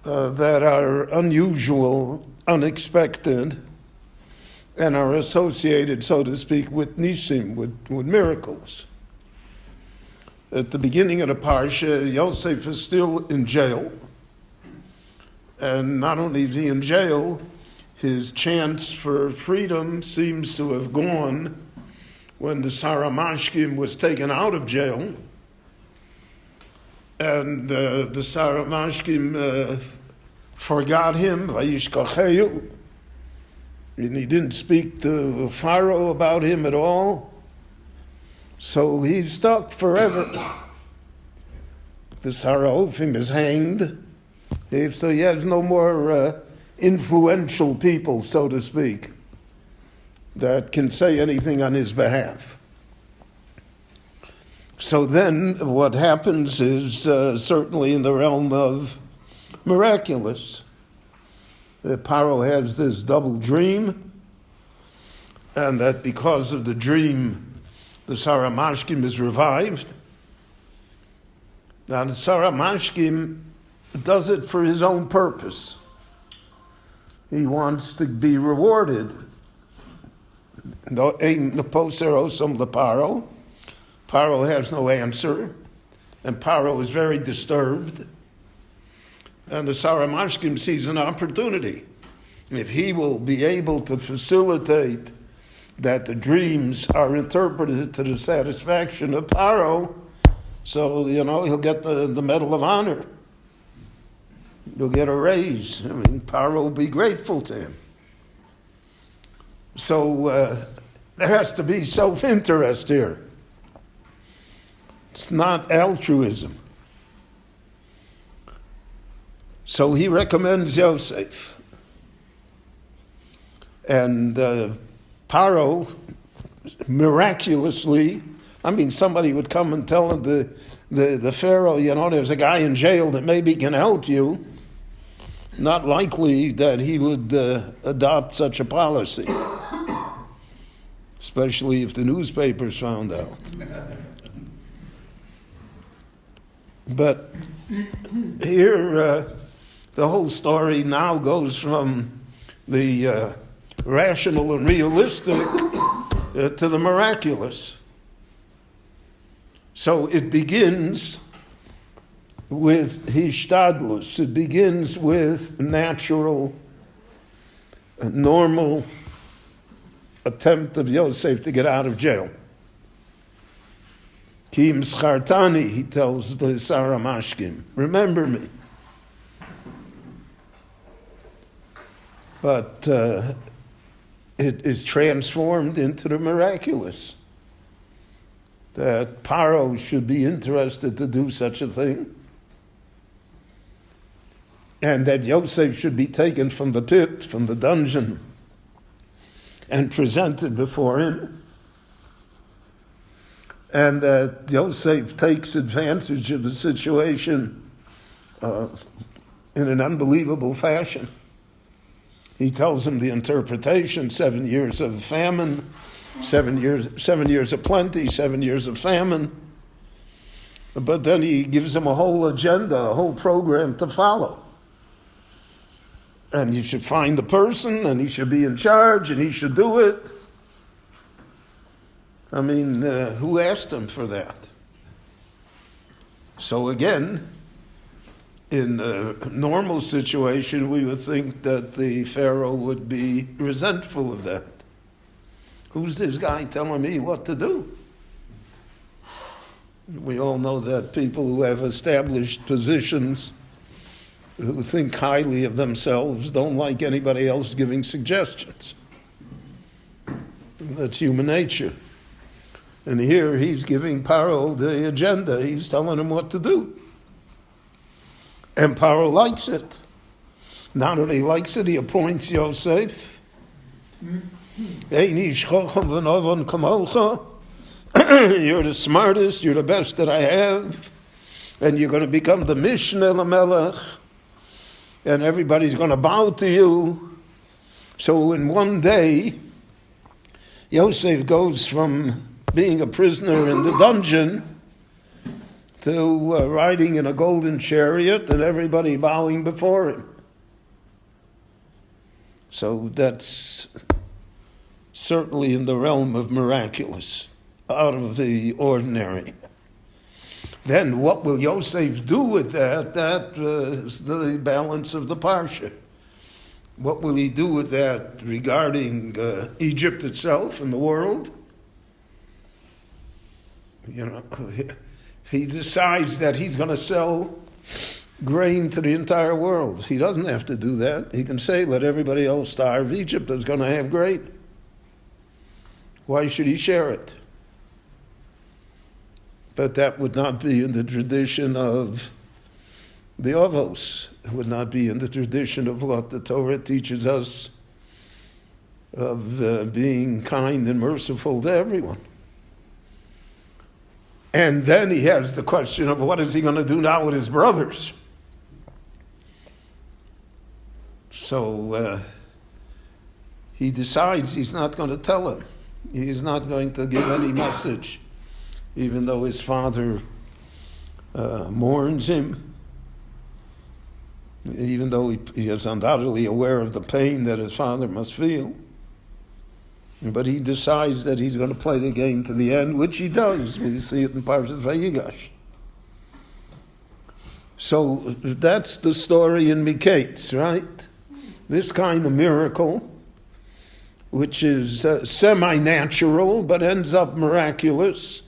that are unusual, unexpected, and are associated, so to speak, with nisim, with miracles. At the beginning of the parsha, Yosef is still in jail. And not only is he in jail, his chance for freedom seems to have gone when the Sarah Mashkim was taken out of jail. And the Sarah Mashkim forgot him, Vayishkacheyu. And he didn't speak to Pharaoh about him at all. So he's stuck forever. The Saraofim is hanged. So he has no more influential people, so to speak, that can say anything on his behalf. So then what happens is certainly in the realm of miraculous. Paro has this double dream, and that because of the dream, the Sarah Mashkim is revived. Now the Sarah Mashkim does it for his own purpose. He wants to be rewarded. Paro has no answer, and Paro is very disturbed. And the Sarah Mashkim sees an opportunity. If he will be able to facilitate that the dreams are interpreted to the satisfaction of Paro, so, he'll get the Medal of Honor. He'll get a raise. Paro will be grateful to him. So there has to be self-interest here. It's not altruism. So he recommends Yosef. And Paro, miraculously, somebody would come and tell the Pharaoh, there's a guy in jail that maybe can help you. Not likely that he would adopt such a policy, especially if the newspapers found out. But here, the whole story now goes from the rational and realistic to the miraculous. So it begins with hishtadlus. It begins with natural, normal attempt of Yosef to get out of jail. Kim schartani, he tells the Sarah Mashkim, remember me. But it is transformed into the miraculous. That Paro should be interested to do such a thing. And that Yosef should be taken from the pit, from the dungeon, and presented before him. And that Yosef takes advantage of the situation in an unbelievable fashion. He tells him the interpretation, 7 years of famine, 7 years of plenty, 7 years of famine. But then he gives him a whole agenda, a whole program to follow. And you should find the person, and he should be in charge, and he should do it. Who asked him for that? So again, in a normal situation, we would think that the Pharaoh would be resentful of that. Who's this guy telling me what to do? We all know that people who have established positions, who think highly of themselves, don't like anybody else giving suggestions. That's human nature. And here he's giving Paro the agenda. He's telling him what to do. And Paro likes it. Not only likes it, he appoints Yosef. You're the smartest, you're the best that I have, and you're going to become the Mishneh LaMelech, and everybody's going to bow to you. So in one day, Yosef goes from being a prisoner in the dungeon to riding in a golden chariot and everybody bowing before him. So that's certainly in the realm of miraculous, out of the ordinary. Then what will Yosef do with that? That is the balance of the parsha. What will he do with that regarding Egypt itself and the world? You know, he decides that he's going to sell grain to the entire world. He doesn't have to do that. He can say, let everybody else starve. Egypt is going to have grain. Why should he share it? But that would not be in the tradition of the Avos. It would not be in the tradition of what the Torah teaches us of being kind and merciful to everyone. And then he has the question of what is he going to do now with his brothers? So he decides he's not going to tell them. He's not going to give any message, even though his father mourns him, even though he is undoubtedly aware of the pain that his father must feel. But he decides that he's going to play the game to the end, which he does. We see it in Parashat Vayigash. So that's the story in Mikeitz, right? This kind of miracle, which is semi-natural, but ends up miraculous,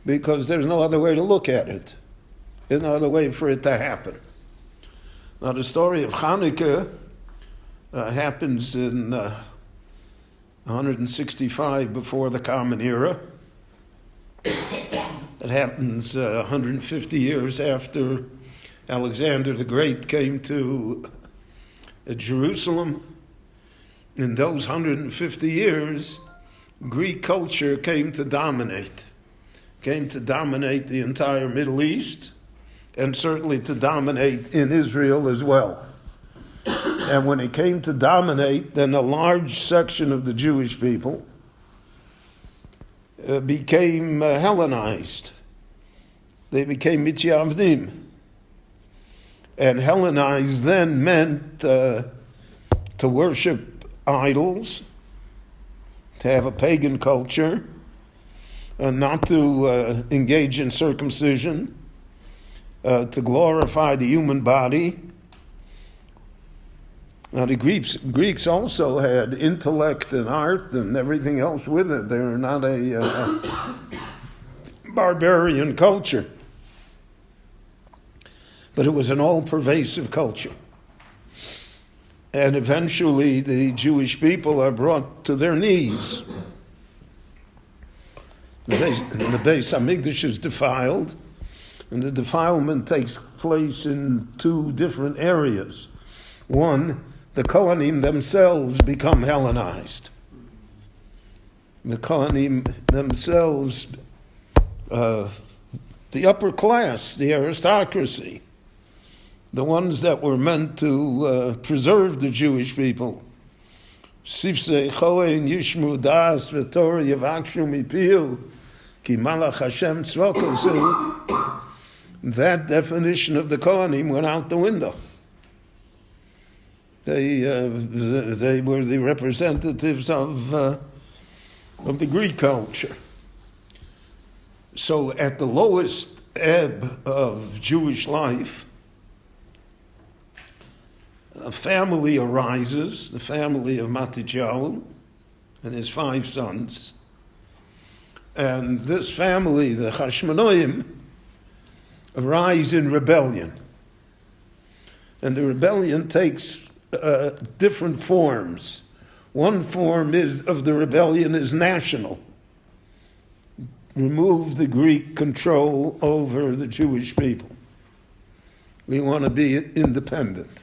because there's no other way to look at it. There's no other way for it to happen. Now, the story of Chanukah happens in 165 before the Common Era. It happens 150 years after Alexander the Great came to Jerusalem. In those 150 years, Greek culture came to dominate the entire Middle East, and certainly to dominate in Israel as well. And when it came to dominate, then a large section of the Jewish people became Hellenized. They became Mitzvahim. And Hellenized then meant to worship idols, to have a pagan culture, not to engage in circumcision, to glorify the human body. Now the Greeks also had intellect and art and everything else with it. They were not a barbarian culture. But it was an all-pervasive culture. And eventually the Jewish people are brought to their knees. The Beis Hamikdash is defiled, and the defilement takes place in two different areas. One, the Kohanim themselves become Hellenized. The Kohanim themselves, the upper class, the aristocracy, the ones that were meant to preserve the Jewish people. Sifsei Choen Yishmu Das V'Torah Yavakshu Mipiu Ki Malach Hashem Tzvokosu. That definition of the Kohanim went out the window. They were the representatives of the Greek culture. So at the lowest ebb of Jewish life, a family arises, the family of Matityahu and his 5 sons. And this family, the Hashmonaim, arise in rebellion. And the rebellion takes different forms. One form of the rebellion is national. Remove the Greek control over the Jewish people. We want to be independent.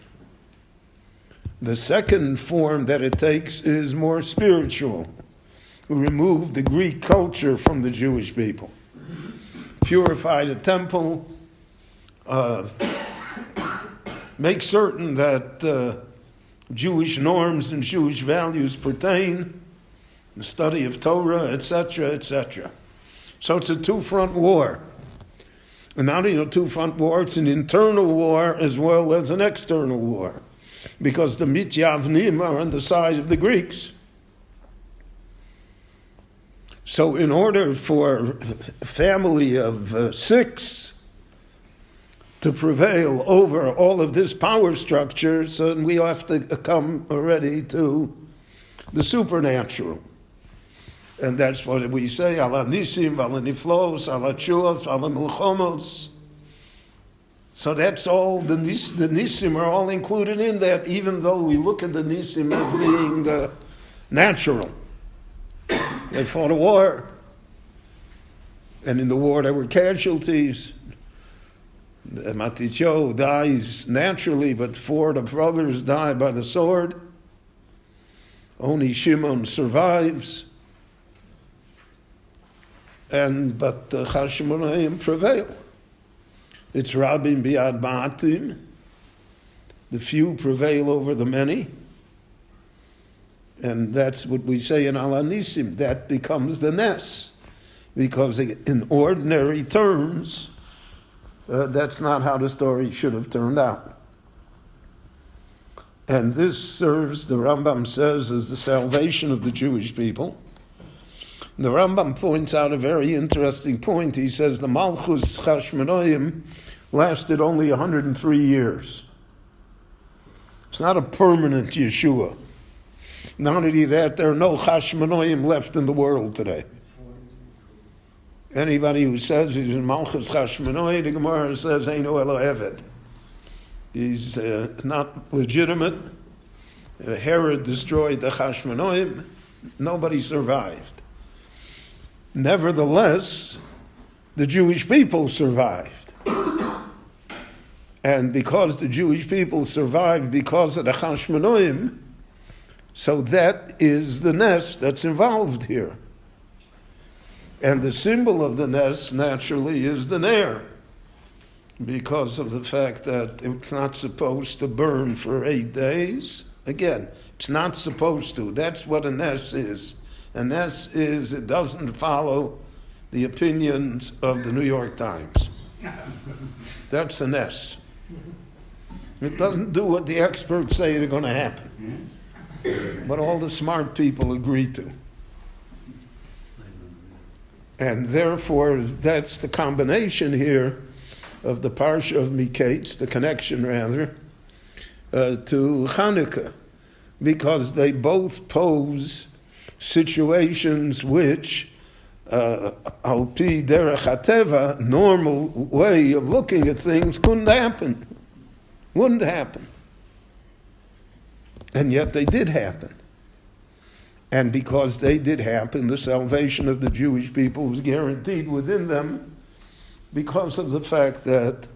The second form that it takes is more spiritual. Remove the Greek culture from the Jewish people. Purify the temple. Make certain that Jewish norms and Jewish values pertain, the study of Torah, etc., etc. So it's a two-front war. And not only a two-front war, it's an internal war as well as an external war. Because the Mityavnim are on the side of the Greeks. So in order for a family of 6 to prevail over all of this power structure, so we have to come already to the supernatural. And that's what we say, ala nisim, ala niflos, ala tshuos, ala milchomos. So that's all, the nisim are all included in that, even though we look at the nisim as being natural. They fought a war, and in the war there were casualties. Matityo dies naturally, but 4 of the brothers die by the sword. Only Shimon survives. But the Hashmonaim prevail. It's Rabim biad ma'atim. The few prevail over the many. And that's what we say in Ala Nisim. That becomes the Nes. Because in ordinary terms, that's not how the story should have turned out. And this serves, the Rambam says, as the salvation of the Jewish people. The Rambam points out a very interesting point. He says the Malchus Chashmonaim lasted only 103 years. It's not a permanent Yeshua. Not only that, there are no Chashmonaim left in the world today. Anybody who says he's in Malchus Chashmonai, the Gemara says, Eino Elo Eved. He's not legitimate. Herod destroyed the Chashmonaim. Nobody survived. Nevertheless, the Jewish people survived. And because the Jewish people survived because of the Chashmonaim, so that is the Nes that's involved here. And the symbol of the Nes, naturally, is the Ner, because of the fact that it's not supposed to burn for 8 days. Again, it's not supposed to. That's what a Nes is. A Nes is, it doesn't follow the opinions of the New York Times. That's a Nes. It doesn't do what the experts say is going to happen, but all the smart people agree to. And therefore, that's the combination here of the parsha of Mikeitz, the connection rather, to Chanukah, because they both pose situations which, al pi derech hateva, normal way of looking at things, couldn't happen. Wouldn't happen. And yet they did happen. And because they did happen, the salvation of the Jewish people was guaranteed within them because of the fact that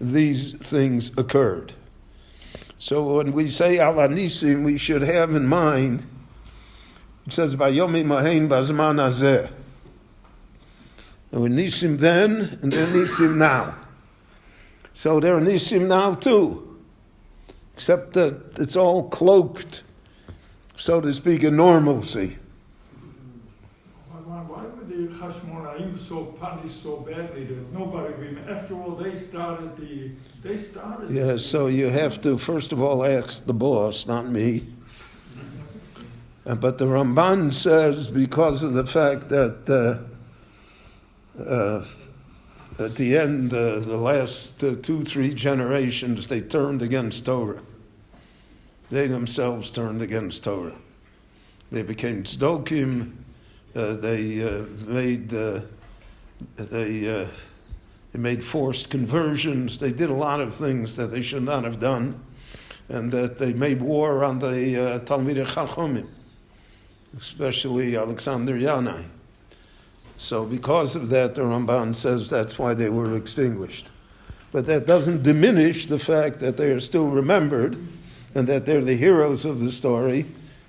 these things occurred. So when we say Ala Nisim, we should have in mind, it says, Bayomi Mahein Bazman Hazeh. There were Nisim then, and there are Nisim now. So there are Nisim now too, except that it's all cloaked, so to speak, in normalcy. Why were the Hashmonaim so punished so badly that nobody? After all, they started. Yeah, so you have to first of all ask the boss, not me. But the Ramban says because of the fact that at the end, the last 2-3 generations, they turned against Torah. They themselves turned against Torah. They became tzdokim. They made forced conversions. They did a lot of things that they should not have done, and that they made war on the Talmidei Chachomim, especially Alexander Yanai. So because of that, the Ramban says that's why they were extinguished. But that doesn't diminish the fact that they are still remembered and that they're the heroes of the story.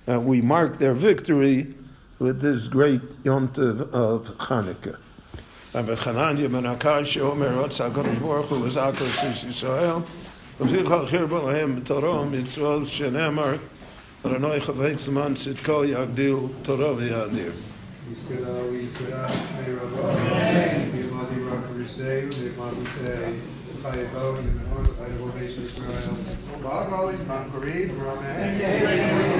We mark their victory with this great Yom Tov of Chanukah. Rabbi Chananya ben Akash Omer Otz HaKadosh Baruch Hu L'Zakos Yisrael V'Vichal Chirba Lahem Torah Mitzvot Shenemar Ranoi Chavetz Man Tzidko Yagdil Torah V'Yadir. Yisrael, Nirmalusei, Chayavod, and the Lord of Israel. Ba'agol, Mankorid, Ramen.